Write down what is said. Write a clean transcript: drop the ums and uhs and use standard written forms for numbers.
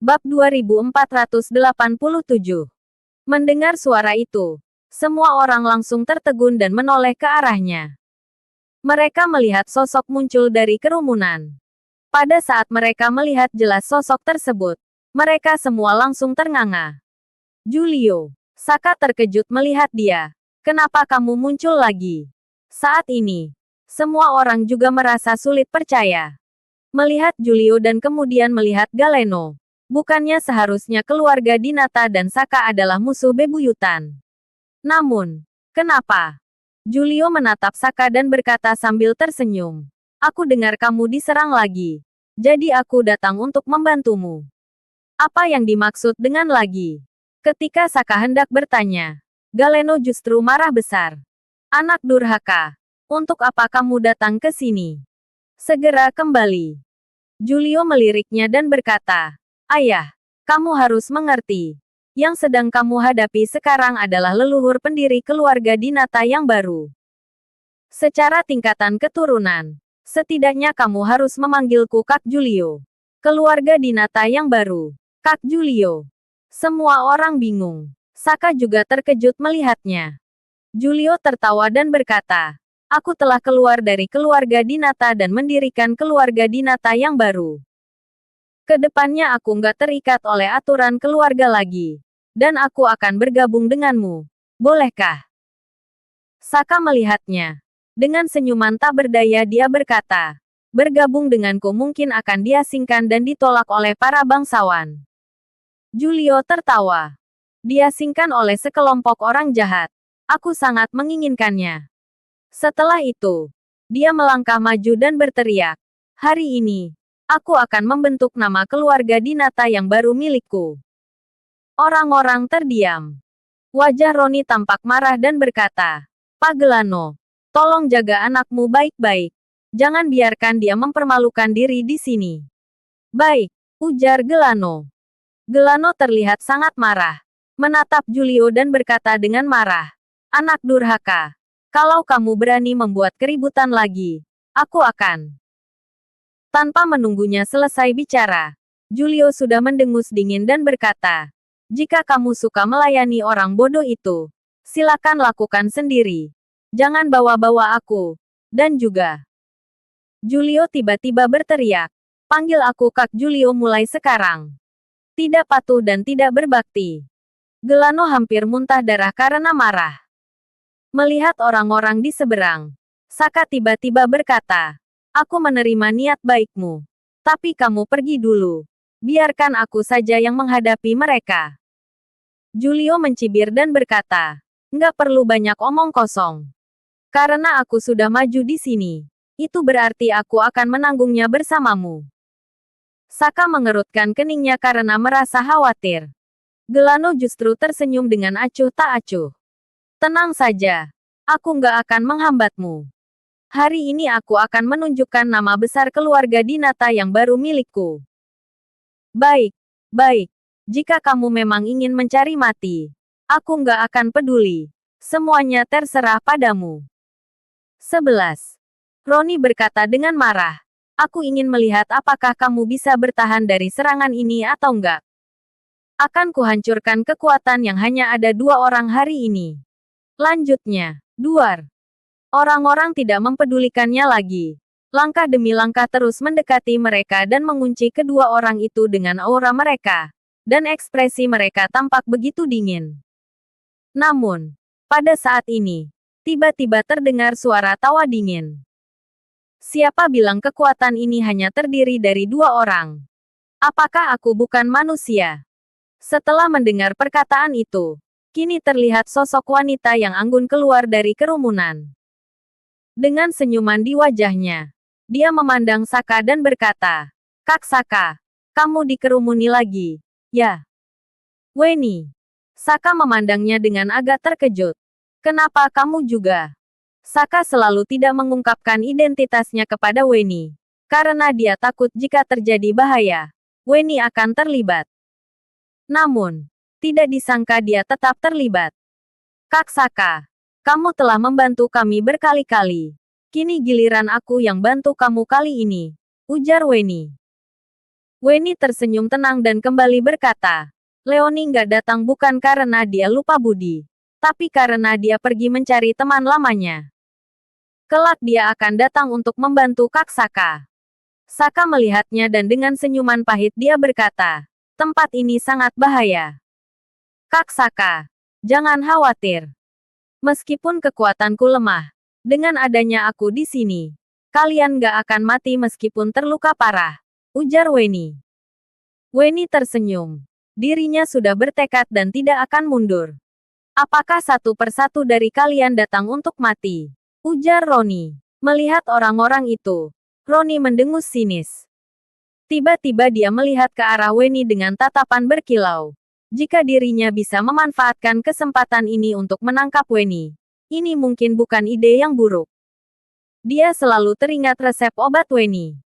Bab 2487. Mendengar suara itu, semua orang langsung tertegun dan menoleh ke arahnya. Mereka melihat sosok muncul dari kerumunan. Pada saat mereka melihat jelas sosok tersebut, mereka semua langsung ternganga. Julio, Saka terkejut melihat dia. Kenapa kamu muncul lagi? Saat ini, semua orang juga merasa sulit percaya. Melihat Julio dan kemudian melihat Galeno. Bukannya seharusnya keluarga Dinata dan Saka adalah musuh bebuyutan. Namun, kenapa? Julio menatap Saka dan berkata sambil tersenyum. Aku dengar kamu diserang lagi. Jadi aku datang untuk membantumu. Apa yang dimaksud dengan lagi? Ketika Saka hendak bertanya, Galeno justru marah besar. Anak durhaka. Untuk apa kamu datang ke sini? Segera kembali. Julio meliriknya dan berkata, Ayah, kamu harus mengerti. Yang sedang kamu hadapi sekarang adalah leluhur pendiri keluarga Dinata yang baru. Secara tingkatan keturunan, setidaknya kamu harus memanggilku Kak Julio. Keluarga Dinata yang baru. Kak Julio. Semua orang bingung. Saka juga terkejut melihatnya. Julio tertawa dan berkata, Aku telah keluar dari keluarga Dinata dan mendirikan keluarga Dinata yang baru. Kedepannya aku nggak terikat oleh aturan keluarga lagi. Dan aku akan bergabung denganmu. Bolehkah? Saka melihatnya. Dengan senyuman tak berdaya dia berkata, bergabung denganku mungkin akan diasingkan dan ditolak oleh para bangsawan. Julio tertawa. Diasingkan oleh sekelompok orang jahat. Aku sangat menginginkannya. Setelah itu, dia melangkah maju dan berteriak. Hari ini, aku akan membentuk nama keluarga Dinata yang baru milikku. Orang-orang terdiam. Wajah Roni tampak marah dan berkata, Pak Gelano, tolong jaga anakmu baik-baik. Jangan biarkan dia mempermalukan diri di sini. Baik, ujar Gelano. Gelano terlihat sangat marah. Menatap Julio dan berkata dengan marah, Anak durhaka, kalau kamu berani membuat keributan lagi, aku akan. Tanpa menunggunya selesai bicara, Julio sudah mendengus dingin dan berkata, Jika kamu suka melayani orang bodoh itu, silakan lakukan sendiri. Jangan bawa-bawa aku. Dan juga. Julio tiba-tiba berteriak, panggil aku Kak Julio mulai sekarang. Tidak patuh dan tidak berbakti. Gelano hampir muntah darah karena marah. Melihat orang-orang di seberang, Saka tiba-tiba berkata, Aku menerima niat baikmu. Tapi kamu pergi dulu. Biarkan aku saja yang menghadapi mereka. Julio mencibir dan berkata, Nggak perlu banyak omong kosong. Karena aku sudah maju di sini. Itu berarti aku akan menanggungnya bersamamu. Saka mengerutkan keningnya karena merasa khawatir. Gelano justru tersenyum dengan acuh tak acuh. Tenang saja. Aku nggak akan menghambatmu. Hari ini aku akan menunjukkan nama besar keluarga Dinata yang baru milikku. Baik, baik. Jika kamu memang ingin mencari mati, aku nggak akan peduli. Semuanya terserah padamu. 11. Roni berkata dengan marah. Aku ingin melihat apakah kamu bisa bertahan dari serangan ini atau enggak. Akan kuhancurkan kekuatan yang hanya ada 2 orang hari ini. Lanjutnya, Duar. Orang-orang tidak mempedulikannya lagi. Langkah demi langkah terus mendekati mereka dan mengunci kedua orang itu dengan aura mereka. Dan ekspresi mereka tampak begitu dingin. Namun, pada saat ini, tiba-tiba terdengar suara tawa dingin. Siapa bilang kekuatan ini hanya terdiri dari 2 orang? Apakah aku bukan manusia? Setelah mendengar perkataan itu, kini terlihat sosok wanita yang anggun keluar dari kerumunan. Dengan senyuman di wajahnya, dia memandang Saka dan berkata, Kak Saka, kamu dikerumuni lagi, ya? Weni. Saka memandangnya dengan agak terkejut. Kenapa kamu juga? Saka selalu tidak mengungkapkan identitasnya kepada Weni. Karena dia takut jika terjadi bahaya, Weni akan terlibat. Namun, tidak disangka dia tetap terlibat. Kak Saka, kamu telah membantu kami berkali-kali. Kini giliran aku yang bantu kamu kali ini, ujar Weni. Weni tersenyum tenang dan kembali berkata, Leoni nggak datang bukan karena dia lupa budi, tapi karena dia pergi mencari teman lamanya. Kelak dia akan datang untuk membantu Kak Saka. Saka melihatnya dan dengan senyuman pahit dia berkata, tempat ini sangat bahaya. Kak Saka, jangan khawatir. Meskipun kekuatanku lemah, dengan adanya aku di sini, kalian gak akan mati meskipun terluka parah, ujar Weni. Weni tersenyum. Dirinya sudah bertekad dan tidak akan mundur. Apakah satu persatu dari kalian datang untuk mati? Ujar Roni. Melihat orang-orang itu, Roni mendengus sinis. Tiba-tiba dia melihat ke arah Weni dengan tatapan berkilau. Jika dirinya bisa memanfaatkan kesempatan ini untuk menangkap Weni, ini mungkin bukan ide yang buruk. Dia selalu teringat resep obat Weni.